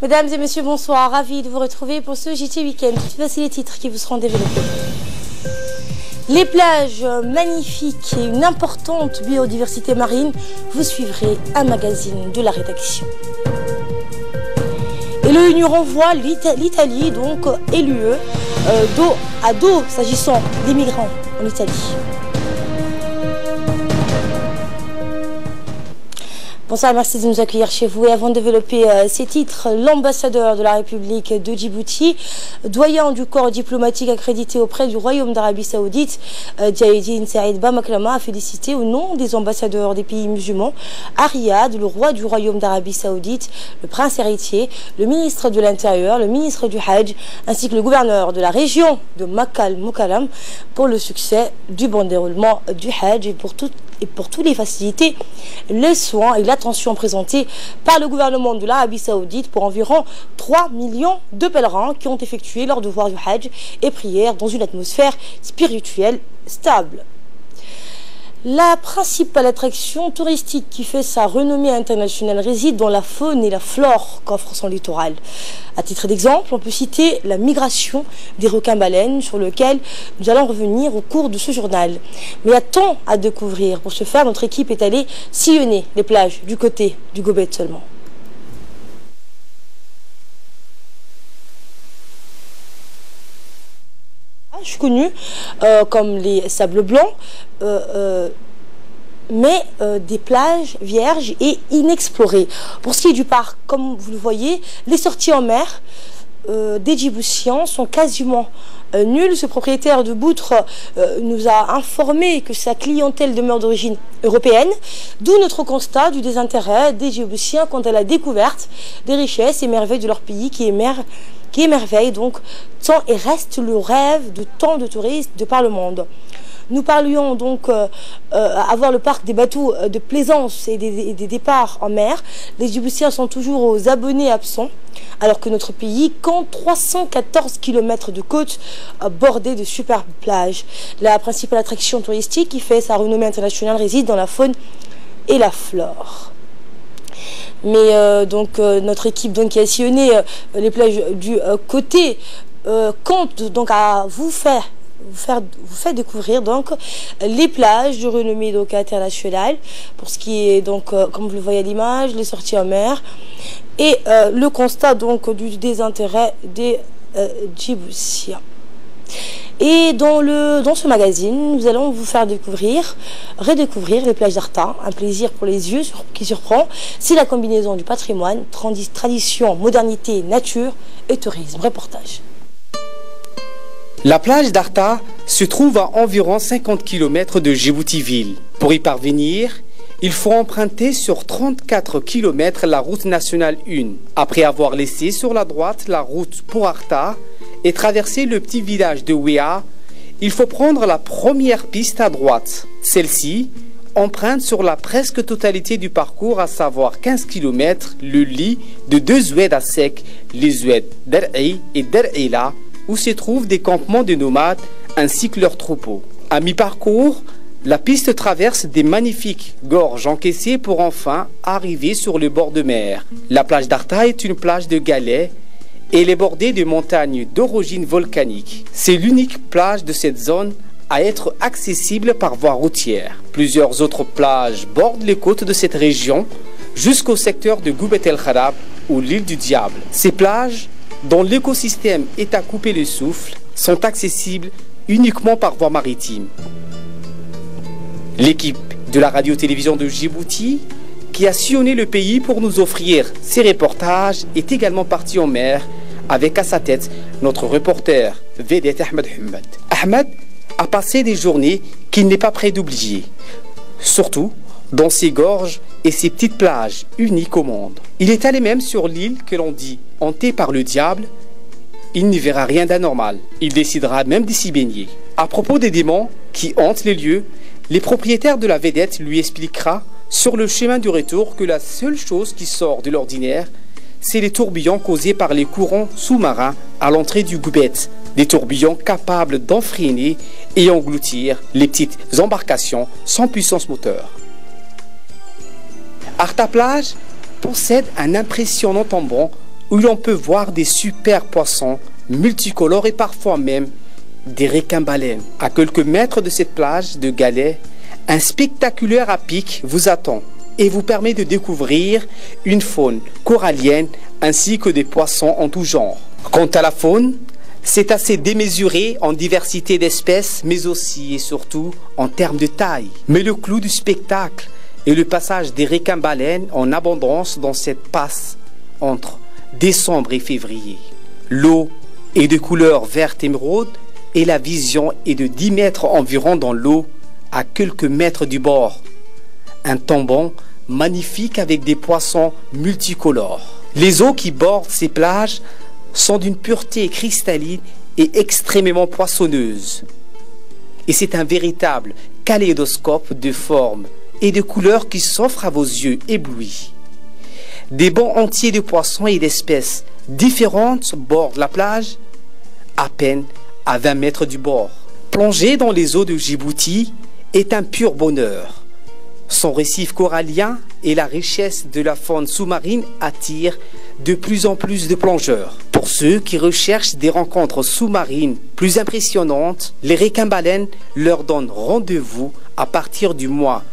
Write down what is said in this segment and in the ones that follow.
Mesdames et messieurs, bonsoir. Ravi de vous retrouver pour ce JT Week-end. Voici les titres qui vous seront développés. Les plages magnifiques et une importante biodiversité marine. Vous suivrez un magazine de la rédaction. Et l'ONU renvoie l'Italie donc et l'UE dos à dos s'agissant des migrants en Italie. Bonsoir, merci de nous accueillir chez vous. Et avant de développer ces titres, l'ambassadeur de la République de Djibouti, doyen du corps diplomatique accrédité auprès du Royaume d'Arabie Saoudite, Diaedine Saïd Bamaklama, a félicité au nom des ambassadeurs des pays musulmans à Riyad, le roi du Royaume d'Arabie Saoudite, le prince héritier, le ministre de l'Intérieur, le ministre du Hajj, ainsi que le gouverneur de la région de Makal Mukarram pour le succès du bon déroulement du Hajj et pour toutes les facilités, les soins et l'attention présentée par le gouvernement de l'Arabie Saoudite pour environ 3 millions de pèlerins qui ont effectué leur devoir du Hajj et prière dans une atmosphère spirituelle stable. La principale attraction touristique qui fait sa renommée internationale réside dans la faune et la flore qu'offre son littoral. À titre d'exemple, on peut citer la migration des requins-baleines sur lequel nous allons revenir au cours de ce journal. Mais il y a tant à découvrir. Pour ce faire, notre équipe est allée sillonner les plages du côté du Gobet seulement. Connus comme les sables blancs, mais des plages vierges et inexplorées. Pour ce qui est du parc, comme vous le voyez, les sorties en mer des Djiboutiens sont quasiment nulles. Ce propriétaire de Boutre nous a informé que sa clientèle demeure d'origine européenne, d'où notre constat du désintérêt des Djiboutiens quant à la découverte des richesses et merveilles de leur pays qui émerveille donc tant et reste le rêve de tant de touristes de par le monde. Nous parlions donc à voir le parc des bateaux de plaisance et des départs en mer. Les Djiboutiens sont toujours aux abonnés absents, alors que notre pays compte 314 km de côtes bordées de superbes plages. La principale attraction touristique qui fait sa renommée internationale réside dans la faune et la flore. Mais notre équipe qui a sillonné les plages du côté compte donc à vous faire découvrir donc les plages de renommée donc internationale pour ce qui est donc comme vous le voyez à l'image, les sorties en mer et le constat donc du désintérêt des Djiboutiens. Et dans ce magazine, nous allons vous faire redécouvrir les plages d'Arta, un plaisir pour les yeux qui surprend. C'est la combinaison du patrimoine, tradition, modernité, nature et tourisme. Reportage. La plage d'Arta se trouve à environ 50 km de Djibouti-Ville. Pour y parvenir, il faut emprunter sur 34 km la route nationale 1, après avoir laissé sur la droite la route pour Arta et traverser le petit village de Ouéa. Il faut prendre la première piste à droite. Celle-ci emprunte sur la presque totalité du parcours, à savoir 15 km, le lit de deux zoueds à sec, les zoueds d'Ar'i et d'Ar'ila, où se trouvent des campements de nomades ainsi que leurs troupeaux. À mi-parcours, la piste traverse des magnifiques gorges encaissées pour enfin arriver sur le bord de mer. La plage d'Arta est une plage de galets et elle est bordée de montagnes d'origine volcanique. C'est l'unique plage de cette zone à être accessible par voie routière. Plusieurs autres plages bordent les côtes de cette région jusqu'au secteur de Goubet El Kharab ou l'île du Diable. Ces plages, dont l'écosystème est à couper le souffle, sont accessibles uniquement par voie maritime. L'équipe de la radio-télévision de Djibouti, qui a sillonné le pays pour nous offrir ces reportages, est également partie en mer avec à sa tête notre reporter vedette Ahmed Hamad. Ahmed a passé des journées qu'il n'est pas prêt d'oublier, surtout dans ces gorges et ces petites plages uniques au monde. Il est allé même sur l'île que l'on dit hantée par le diable. Il n'y verra rien d'anormal. Il décidera même d'y s'y baigner. À propos des démons qui hantent les lieux, les propriétaires de la vedette lui expliquera sur le chemin du retour que la seule chose qui sort de l'ordinaire, c'est les tourbillons causés par les courants sous-marins à l'entrée du Goubet. Des tourbillons capables d'enfreiner et engloutir les petites embarcations sans puissance moteur. Arta Plage possède un impressionnant tambon où l'on peut voir des super poissons multicolores et parfois même des requins-baleines. À quelques mètres de cette plage de galets, un spectaculaire à pic vous attend et vous permet de découvrir une faune corallienne ainsi que des poissons en tout genre. Quant à la faune, c'est assez démesuré en diversité d'espèces, mais aussi et surtout en termes de taille. Mais le clou du spectacle est le passage des requins-baleines en abondance dans cette passe entre décembre et février. L'eau est de couleur verte émeraude et la vision est de 10 mètres environ dans l'eau à quelques mètres du bord. Un tombant magnifique avec des poissons multicolores. Les eaux qui bordent ces plages sont d'une pureté cristalline et extrêmement poissonneuse. Et c'est un véritable kaléidoscope de formes et de couleurs qui s'offre à vos yeux éblouis. Des bancs entiers de poissons et d'espèces différentes bordent la plage, à peine à 20 mètres du bord. Plonger dans les eaux de Djibouti est un pur bonheur. Son récif corallien et la richesse de la faune sous-marine attirent de plus en plus de plongeurs. Pour ceux qui recherchent des rencontres sous-marines plus impressionnantes, les requins-baleines leur donnent rendez-vous à partir du mois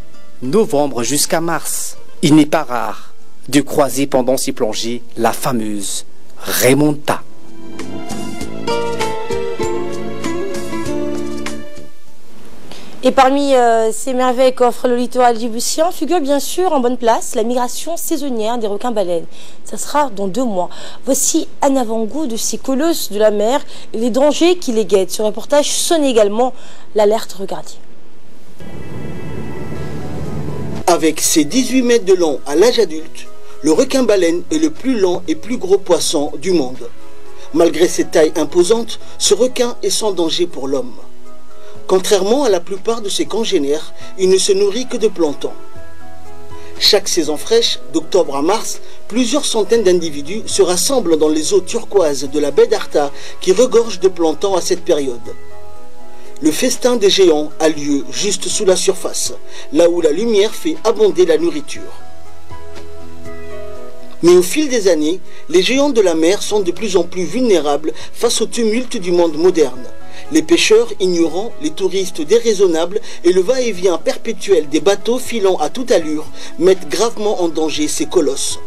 novembre jusqu'à mars. Il n'est pas rare de croiser pendant ces plongées la fameuse remonta. Et parmi ces merveilles qu'offre le littoral djiboutien figure bien sûr en bonne place la migration saisonnière des requins-baleines. Ça sera dans 2 mois. Voici un avant-goût de ces colosses de la mer et les dangers qui les guettent. Ce reportage sonne également l'alerte regardier. Avec ses 18 mètres de long à l'âge adulte, le requin-baleine est le plus lent et plus gros poisson du monde. Malgré ses tailles imposantes, ce requin est sans danger pour l'homme. Contrairement à la plupart de ses congénères, il ne se nourrit que de plancton. Chaque saison fraîche, d'octobre à mars, plusieurs centaines d'individus se rassemblent dans les eaux turquoises de la baie d'Arta qui regorge de plancton à cette période. Le festin des géants a lieu juste sous la surface, là où la lumière fait abonder la nourriture. Mais au fil des années, les géants de la mer sont de plus en plus vulnérables face au tumulte du monde moderne. Les pêcheurs ignorants, les touristes déraisonnables et le va-et-vient perpétuel des bateaux filant à toute allure mettent gravement en danger ces colosses.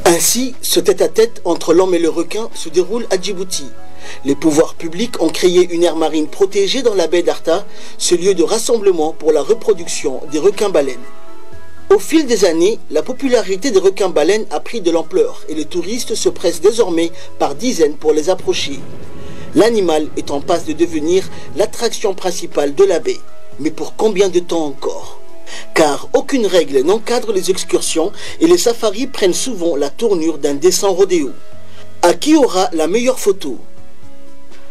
Ainsi, ce tête-à-tête entre l'homme et le requin se déroule à Djibouti. Les pouvoirs publics ont créé une aire marine protégée dans la baie d'Arta, ce lieu de rassemblement pour la reproduction des requins-baleines. Au fil des années, la popularité des requins-baleines a pris de l'ampleur et les touristes se pressent désormais par dizaines pour les approcher. L'animal est en passe de devenir l'attraction principale de la baie. Mais pour combien de temps encore? Car aucune règle n'encadre les excursions et les safaris prennent souvent la tournure d'un décent rodéo. À qui aura la meilleure photo?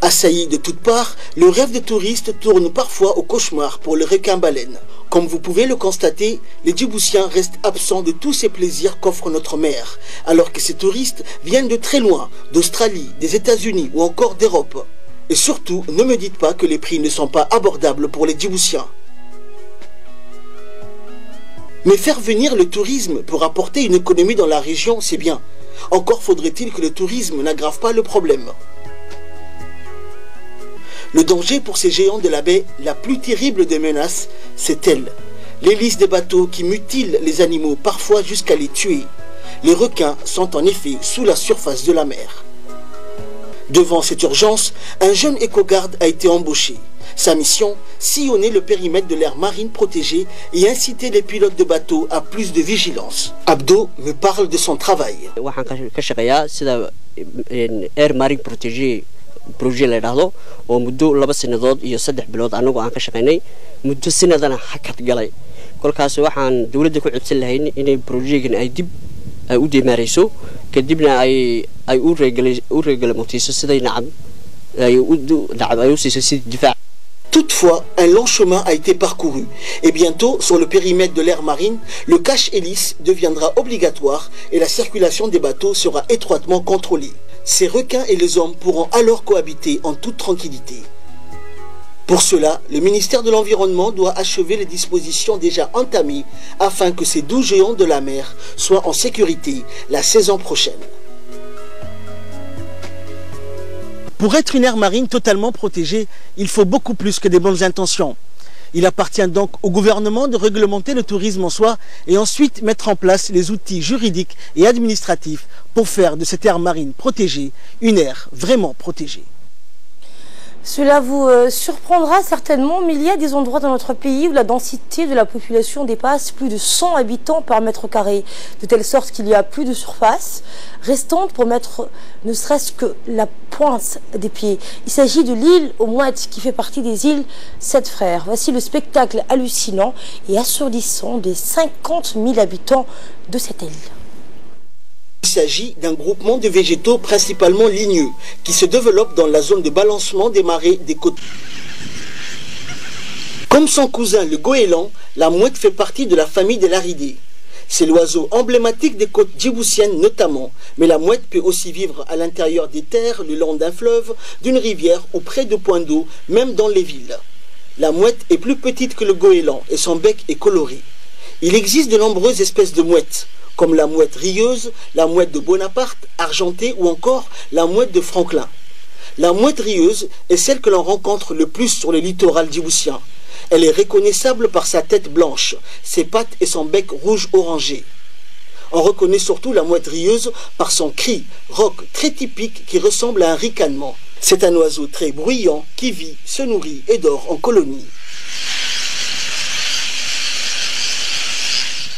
Assailli de toutes parts, le rêve des touristes tourne parfois au cauchemar pour le requin-baleine. Comme vous pouvez le constater, les Djiboutiens restent absents de tous ces plaisirs qu'offre notre mer, alors que ces touristes viennent de très loin, d'Australie, des États-Unis ou encore d'Europe. Et surtout, ne me dites pas que les prix ne sont pas abordables pour les Djiboutiens. Mais faire venir le tourisme pour apporter une économie dans la région, c'est bien. Encore faudrait-il que le tourisme n'aggrave pas le problème. Le danger pour ces géants de la baie, la plus terrible des menaces, c'est elle. L'hélice des bateaux qui mutilent les animaux, parfois jusqu'à les tuer. Les requins sont en effet sous la surface de la mer. Devant cette urgence, un jeune éco-garde a été embauché. Sa mission, sillonner le périmètre de l'aire marine protégée et inciter les pilotes de bateaux à plus de vigilance. Abdo me parle de son travail. projet la yiraahdo oo muddo 2 sanadood iyo 3 bilood anagu aan ka shaqeynay muddo sanadana hakad galay kolkaas waxaan dawladda ku codsan lahayn inay projectkan ay dib u diimaareyso kadibna ay u réglementiso siday nacab ay u siiso sidii difaac. Toutefois, un long chemin a été parcouru et bientôt, sur le périmètre de l'aire marine, le cache-hélice deviendra obligatoire et la circulation des bateaux sera étroitement contrôlée. Ces requins et les hommes pourront alors cohabiter en toute tranquillité. Pour cela, le ministère de l'Environnement doit achever les dispositions déjà entamées afin que ces 12 géants de la mer soient en sécurité la saison prochaine. Pour être une aire marine totalement protégée, il faut beaucoup plus que des bonnes intentions. Il appartient donc au gouvernement de réglementer le tourisme en soi et ensuite mettre en place les outils juridiques et administratifs pour faire de cette aire marine protégée une aire vraiment protégée. Cela vous surprendra certainement, mais il y a des endroits dans notre pays où la densité de la population dépasse plus de 100 habitants par mètre carré, de telle sorte qu'il y a plus de surface restante pour mettre ne serait-ce que la pointe des pieds. Il s'agit de l'île aux Mouettes qui fait partie des îles Sept Frères. Voici le spectacle hallucinant et assourdissant des 50 000 habitants de cette île. Il s'agit d'un groupement de végétaux principalement ligneux qui se développe dans la zone de balancement des marées des côtes. Comme son cousin le goéland, la mouette fait partie de la famille des laridés. C'est l'oiseau emblématique des côtes djiboutiennes notamment, mais la mouette peut aussi vivre à l'intérieur des terres, le long d'un fleuve, d'une rivière ou près de points d'eau, même dans les villes. La mouette est plus petite que le goéland et son bec est coloré. Il existe de nombreuses espèces de mouettes, comme la mouette rieuse, la mouette de Bonaparte, argentée ou encore la mouette de Franklin. La mouette rieuse est celle que l'on rencontre le plus sur le littoral djiboutien. Elle est reconnaissable par sa tête blanche, ses pattes et son bec rouge orangé. On reconnaît surtout la mouette rieuse par son cri, rauque très typique qui ressemble à un ricanement. C'est un oiseau très bruyant qui vit, se nourrit et dort en colonie.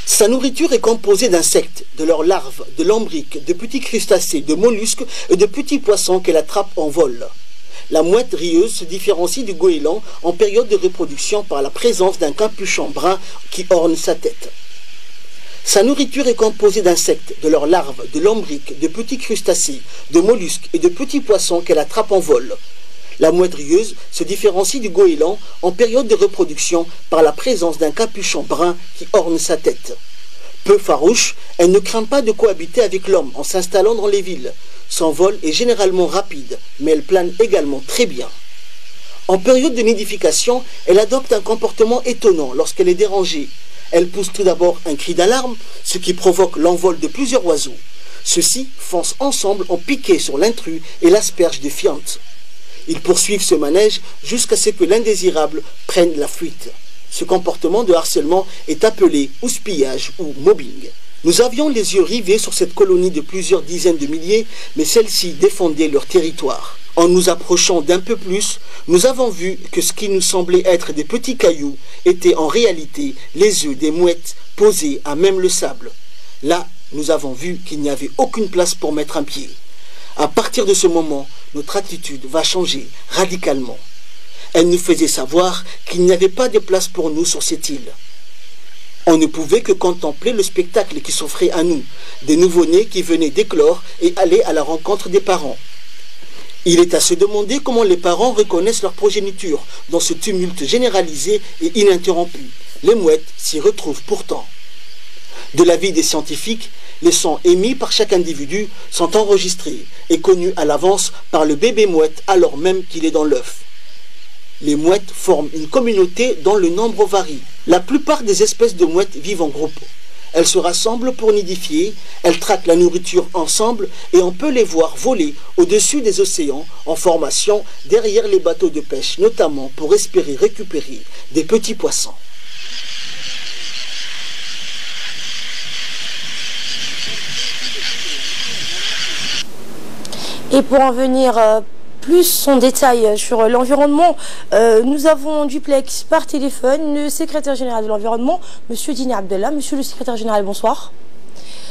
Sa nourriture est composée d'insectes, de leurs larves, de lambriques, de petits crustacés, de mollusques et de petits poissons qu'elle attrape en vol. La mouette rieuse se différencie du goéland en période de reproduction par la présence d'un capuchon brun qui orne sa tête. Sa nourriture est composée d'insectes, de leurs larves, de lambriques, de petits crustacés, de mollusques et de petits poissons qu'elle attrape en vol. La mouette rieuse se différencie du goéland en période de reproduction par la présence d'un capuchon brun qui orne sa tête. Peu farouche, elle ne craint pas de cohabiter avec l'homme en s'installant dans les villes. Son vol est généralement rapide, mais elle plane également très bien. En période de nidification, elle adopte un comportement étonnant lorsqu'elle est dérangée. Elle pousse tout d'abord un cri d'alarme, ce qui provoque l'envol de plusieurs oiseaux. Ceux-ci foncent ensemble en piqué sur l'intrus et l'aspergent de fientes. Ils poursuivent ce manège jusqu'à ce que l'indésirable prenne la fuite. Ce comportement de harcèlement est appelé houspillage ou mobbing. Nous avions les yeux rivés sur cette colonie de plusieurs dizaines de milliers, mais celles-ci défendaient leur territoire. En nous approchant d'un peu plus, nous avons vu que ce qui nous semblait être des petits cailloux étaient en réalité les œufs des mouettes posés à même le sable. Là, nous avons vu qu'il n'y avait aucune place pour mettre un pied. À partir de ce moment, notre attitude va changer radicalement. Elle nous faisait savoir qu'il n'y avait pas de place pour nous sur cette île. On ne pouvait que contempler le spectacle qui s'offrait à nous, des nouveau-nés qui venaient d'éclore et allaient à la rencontre des parents. Il est à se demander comment les parents reconnaissent leur progéniture dans ce tumulte généralisé et ininterrompu. Les mouettes s'y retrouvent pourtant. De l'avis des scientifiques, les sons émis par chaque individu sont enregistrés et connus à l'avance par le bébé mouette alors même qu'il est dans l'œuf. Les mouettes forment une communauté dont le nombre varie. La plupart des espèces de mouettes vivent en groupe. Elles se rassemblent pour nidifier, elles traquent la nourriture ensemble et on peut les voir voler au-dessus des océans en formation derrière les bateaux de pêche, notamment pour espérer récupérer des petits poissons. Et pour en venir plus en détail sur l'environnement, nous avons en duplex par téléphone le secrétaire général de l'environnement, M. Dini Abdellah. Monsieur le secrétaire général, bonsoir.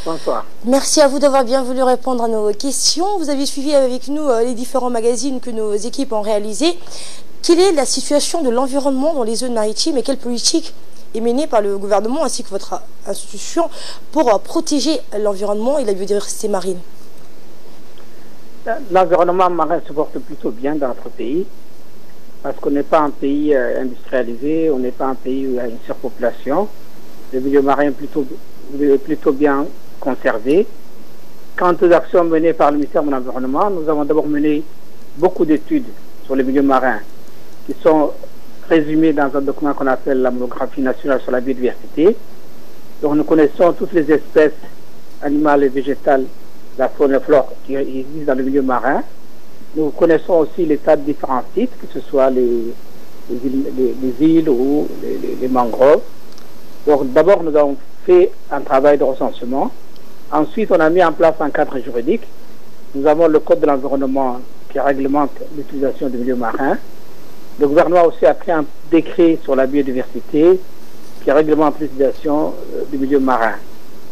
Bonsoir. Merci à vous d'avoir bien voulu répondre à nos questions. Vous avez suivi avec nous les différents magazines que nos équipes ont réalisés. Quelle est la situation de l'environnement dans les zones maritimes et quelle politique est menée par le gouvernement ainsi que votre institution pour protéger l'environnement et la biodiversité marine? L'environnement marin se porte plutôt bien dans notre pays parce qu'on n'est pas un pays industrialisé, on n'est pas un pays où il y a une surpopulation. Le milieu marin est plutôt bien conservé. Quant aux actions menées par le ministère de l'Environnement, nous avons d'abord mené beaucoup d'études sur le milieu marin qui sont résumés dans un document qu'on appelle la monographie nationale sur la biodiversité. Donc nous connaissons toutes les espèces animales et végétales, la faune et la flore qui existent dans le milieu marin. Nous connaissons aussi l'état de différents sites, que ce soit les îles ou les mangroves. Donc d'abord nous avons fait un travail de recensement. Ensuite on a mis en place un cadre juridique. Nous avons le code de l'environnement qui réglemente l'utilisation du milieu marin. Le gouvernement aussi a pris un décret sur la biodiversité qui réglemente l'utilisation du milieu marin.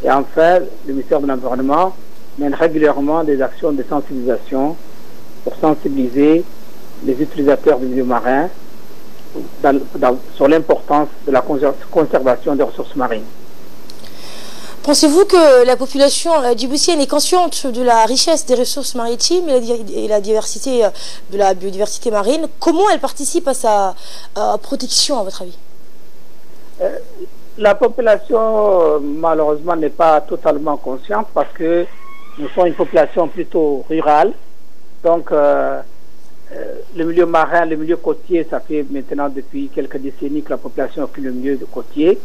Et enfin, le ministère de l'Environnement mène régulièrement des actions de sensibilisation pour sensibiliser les utilisateurs du milieu marin sur l'importance de la conservation des ressources marines. Pensez-vous que la population djiboutienne est consciente de la richesse des ressources maritimes et la diversité de la biodiversité marine? Comment elle participe à sa protection, à votre avis? La population, malheureusement, n'est pas totalement consciente parce que nous sommes une population plutôt rurale. Donc, le milieu marin, le milieu côtier, ça fait maintenant depuis quelques décennies que la population occupe le milieu côtier.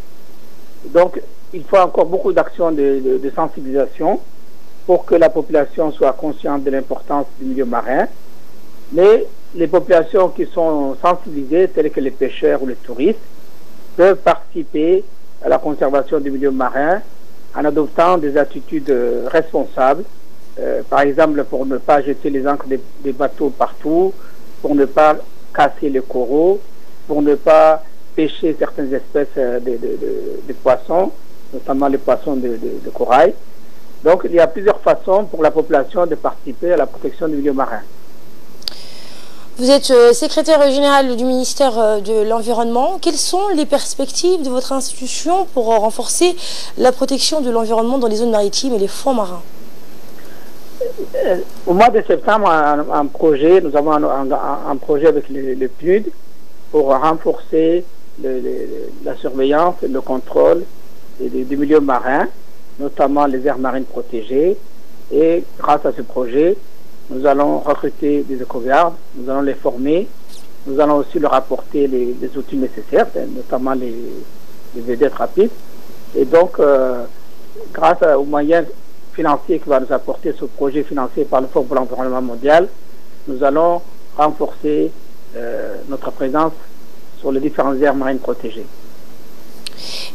Donc, il faut encore beaucoup d'actions de sensibilisation pour que la population soit consciente de l'importance du milieu marin. Mais les populations qui sont sensibilisées, telles que les pêcheurs ou les touristes, peuvent participer à la conservation du milieu marin en adoptant des attitudes responsables. Par exemple, pour ne pas jeter les ancres des bateaux partout, pour ne pas casser les coraux, pour ne pas pêcher certaines espèces de poissons, notamment les poissons de corail. Donc, il y a plusieurs façons pour la population de participer à la protection du milieu marin. Vous êtes secrétaire général du ministère de l'Environnement. Quelles sont les perspectives de votre institution pour renforcer la protection de l'environnement dans les zones maritimes et les fonds marins? Au mois de septembre, nous avons un projet avec le PNUD pour renforcer la surveillance et le contrôle du milieu marin, notamment les aires marines protégées. Et grâce à ce projet, nous allons recruter des éco-gardes, nous allons les former, nous allons aussi leur apporter les outils nécessaires, notamment les vedettes rapides. Et donc, grâce aux moyens financiers que va nous apporter ce projet financé par le Fonds pour l'environnement mondial, nous allons renforcer notre présence sur les différentes aires marines protégées.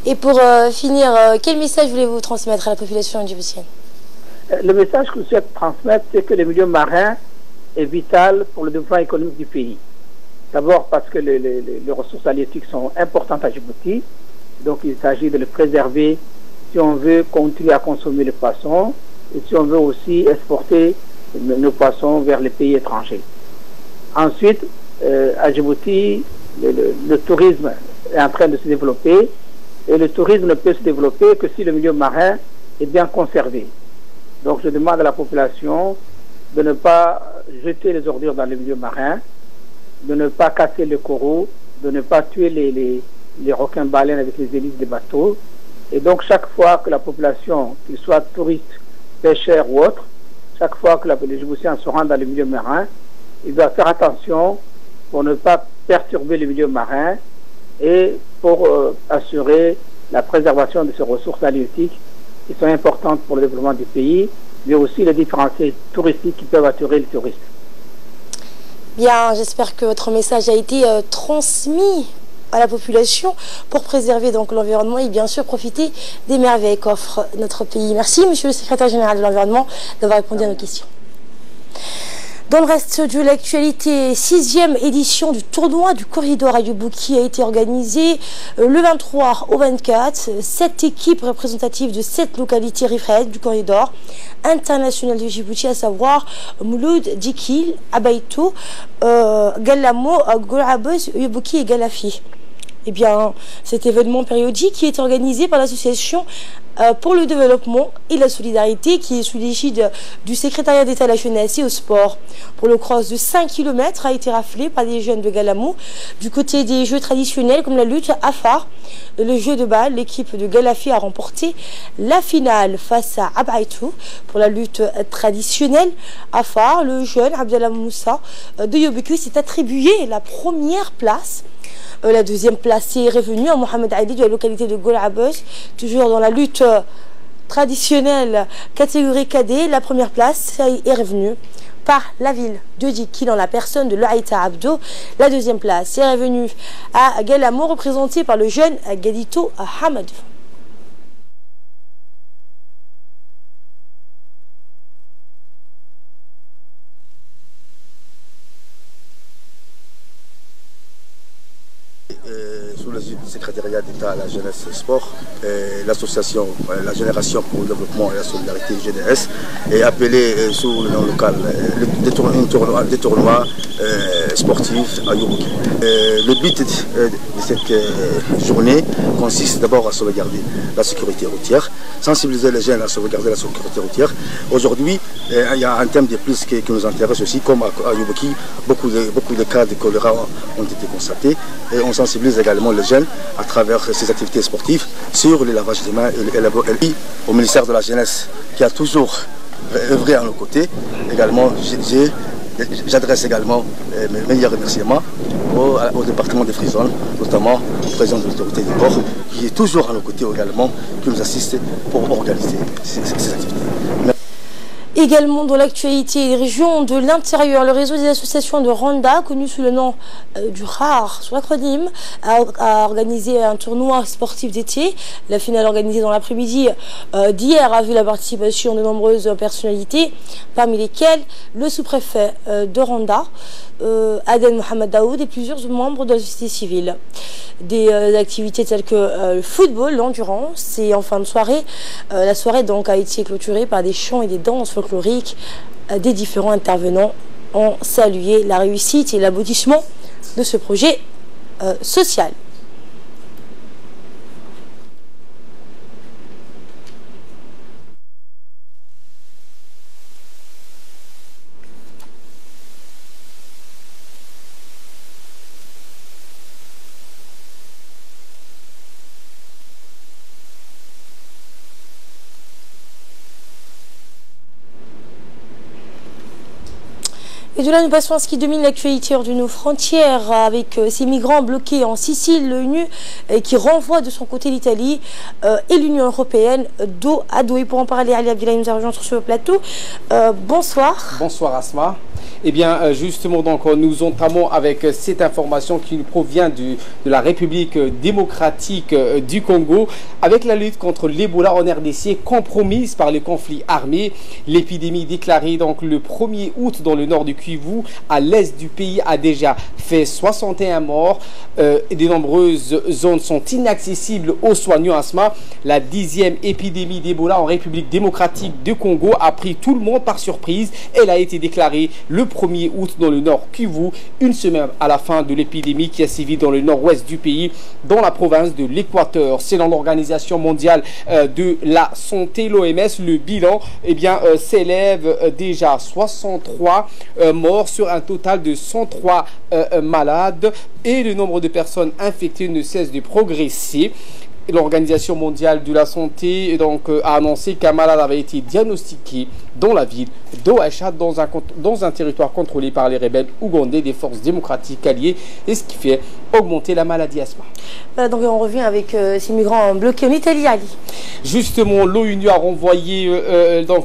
Et pour finir, quel message voulez-vous transmettre à la population djiboutienne? Le message que je souhaite transmettre, c'est que le milieu marin est vital pour le développement économique du pays. D'abord parce que les ressources halieutiques sont importantes à Djibouti, donc il s'agit de les préserver si on veut continuer à consommer les poissons et si on veut aussi exporter nos poissons vers les pays étrangers. Ensuite, à Djibouti, le tourisme est en train de se développer et le tourisme ne peut se développer que si le milieu marin est bien conservé. Donc je demande à la population de ne pas jeter les ordures dans le milieu marin, de ne pas casser les coraux, de ne pas tuer les requins-baleines avec les hélices des bateaux. Et donc chaque fois que la population, qu'ils soient touristes, pêcheurs ou autres, chaque fois que les Djiboutiens se rendent dans le milieu marin, ils doivent faire attention pour ne pas perturber le milieu marin et pour assurer la préservation de ces ressources halieutiques qui sont importantes pour le développement du pays, mais aussi les différenciés touristiques qui peuvent attirer les touristes. Bien, j'espère que votre message a été transmis à la population pour préserver donc l'environnement et bien sûr profiter des merveilles qu'offre notre pays. Merci, monsieur le secrétaire général de l'environnement, d'avoir répondu à nos questions. Dans le reste de l'actualité, 6e édition du tournoi du corridor à Yobouki a été organisée le 23 au 24. 7 équipes représentatives de 7 localités riveraines du corridor international de Djibouti, à savoir Mouloud, Dikil, Abaïtou, Galamo, Gourabos, Yobouki et Galafi. Eh bien, cet événement périodique qui est organisé par l'association pour le développement et la solidarité qui est sous l'égide du secrétariat d'État à la jeunesse et au sport. Pour le cross de 5 km a été raflé par des jeunes de Galamou. Du côté des jeux traditionnels comme la lutte à phare, le jeu de balle, l'équipe de Galafi a remporté la finale face à Abaitou. Pour la lutte traditionnelle à phare, le jeune Abdallah Moussa de Yobeki s'est attribué la première place. La deuxième place est revenue à Mohamed Ali de la localité de Golabos, toujours dans la lutte traditionnelle catégorie cadet. La première place est revenue par la ville de Diki dans la personne de Laïta Abdo. La deuxième place est revenue à Galamo, représentée par le jeune Gadito Hamad. Sous le secrétariat d'État à la jeunesse et sport, l'association La Génération pour le développement et la solidarité GDS est appelée sous le nom local des tournois sportifs à Yobeki. Le but de cette journée consiste d'abord à sauvegarder la sécurité routière, sensibiliser les jeunes à sauvegarder la sécurité routière. Aujourd'hui, il y a un thème de plus qui nous intéresse aussi, comme à Yobeki, beaucoup de cas de choléra ont été constatés. Et on sensibilise également les jeunes à travers ces activités sportives sur le lavage des mains et au ministère de la Jeunesse qui a toujours œuvré à nos côtés. Également, j'adresse également mes meilleurs remerciements au département de Frisson, notamment au président de l'autorité du port, qui est toujours à nos côtés également, qui nous assiste pour organiser ces activités. Également dans l'actualité des régions de l'intérieur, le réseau des associations de Rwanda, connu sous le nom du RAR, sous l'acronyme, a organisé un tournoi sportif d'été. La finale organisée dans l'après-midi d'hier a vu la participation de nombreuses personnalités, parmi lesquelles le sous-préfet de Rwanda, Aden Mohamed Daoud, et plusieurs membres de la société civile. Des activités telles que le football, l'endurance, et en fin de soirée, la soirée donc a été clôturée par des chants et des danses folkloriques. Des différents intervenants ont salué la réussite et l'aboutissement de ce projet social. Et de là, nous passons à ce qui domine l'actualité hors de nos frontières, avec ces migrants bloqués en Sicile, l'ONU qui renvoie de son côté l'Italie et l'Union européenne dos à dos. Et pour en parler, Ali Abdellah nous a rejoint sur ce plateau. Bonsoir. Bonsoir Asma. Eh bien, justement, donc, nous entamons avec cette information qui nous provient de la République démocratique du Congo, avec la lutte contre l'Ebola en RDC compromise par le conflit armé. L'épidémie déclarée donc le 1er août dans le nord du Kivu, à l'est du pays, a déjà fait 61 morts. De nombreuses zones sont inaccessibles aux soignants. Asma, la 10e épidémie d'Ebola en République démocratique du Congo a pris tout le monde par surprise. Elle a été déclarée le 1er août dans le nord Kivu, une semaine à la fin de l'épidémie qui a sévi dans le nord-ouest du pays, dans la province de l'Équateur. Selon l'Organisation mondiale de la santé, l'OMS, le bilan s'élève déjà à 63 morts sur un total de 103 malades, et le nombre de personnes infectées ne cesse de progresser. L'Organisation mondiale de la santé a annoncé qu'un malade avait été diagnostiqué dans la ville d'Oacha, dans un territoire contrôlé par les rebelles ougandais des forces démocratiques alliées, et ce qui fait augmenter la maladie. Asma. Donc on revient avec ces migrants bloqués en Italie, Ali. Justement, l'ONU a renvoyé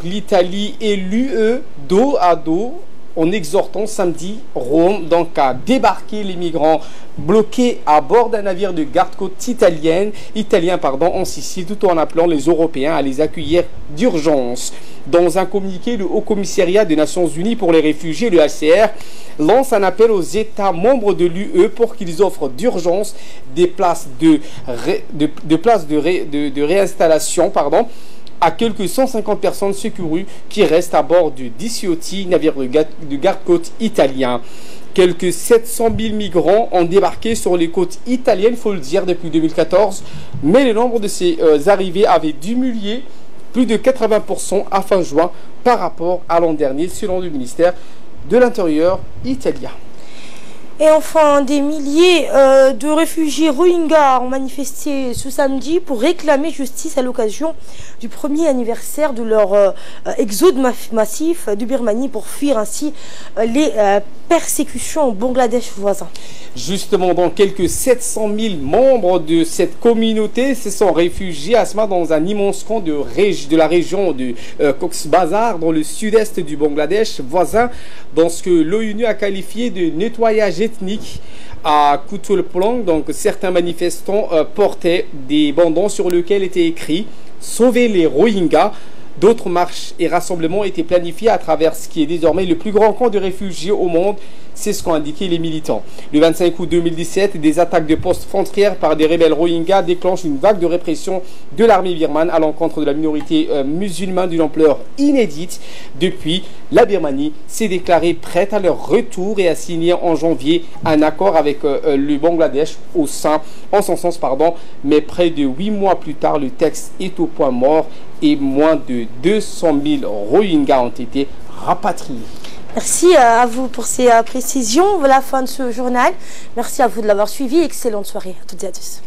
l'Italie et l'UE dos à dos, en exhortant samedi Rome à débarquer les migrants bloqués à bord d'un navire de garde-côte italien en Sicile, tout en appelant les Européens à les accueillir d'urgence. Dans un communiqué, le Haut Commissariat des Nations Unies pour les réfugiés, le HCR, lance un appel aux États membres de l'UE pour qu'ils offrent d'urgence des places de réinstallation à quelques 150 personnes secourues qui restent à bord du Diciotti, navire de garde-côte italien. Quelques 700 000 migrants ont débarqué sur les côtes italiennes, il faut le dire, depuis 2014. Mais le nombre de ces arrivées avait diminué plus de 80% à fin juin par rapport à l'an dernier, selon le ministère de l'Intérieur italien. Et enfin, des milliers de réfugiés Rohingyas ont manifesté ce samedi pour réclamer justice à l'occasion du premier anniversaire de leur exode massif de Birmanie pour fuir ainsi les persécutions au Bangladesh voisin. Justement, dans quelques 700 000 membres de cette communauté se sont réfugiés à ce moment dans un immense camp de la région de Cox's Bazar, dans le sud-est du Bangladesh voisin, dans ce que l'ONU a qualifié de nettoyage ethnique à Kutulplang. Donc certains manifestants portaient des bandeaux sur lesquels était écrit « Sauvez les Rohingyas ». D'autres marches et rassemblements étaient planifiés à travers ce qui est désormais le plus grand camp de réfugiés au monde. C'est ce qu'ont indiqué les militants. Le 25 août 2017, des attaques de postes frontières par des rebelles Rohingyas déclenchent une vague de répression de l'armée birmane à l'encontre de la minorité musulmane d'une ampleur inédite. Depuis, la Birmanie s'est déclarée prête à leur retour et a signé en janvier un accord avec le Bangladesh en son sens, mais près de 8 mois plus tard, le texte est au point mort et moins de 200 000 Rohingyas ont été rapatriés. Merci à vous pour ces précisions. Voilà la fin de ce journal. Merci à vous de l'avoir suivi. Excellente soirée à toutes et à tous.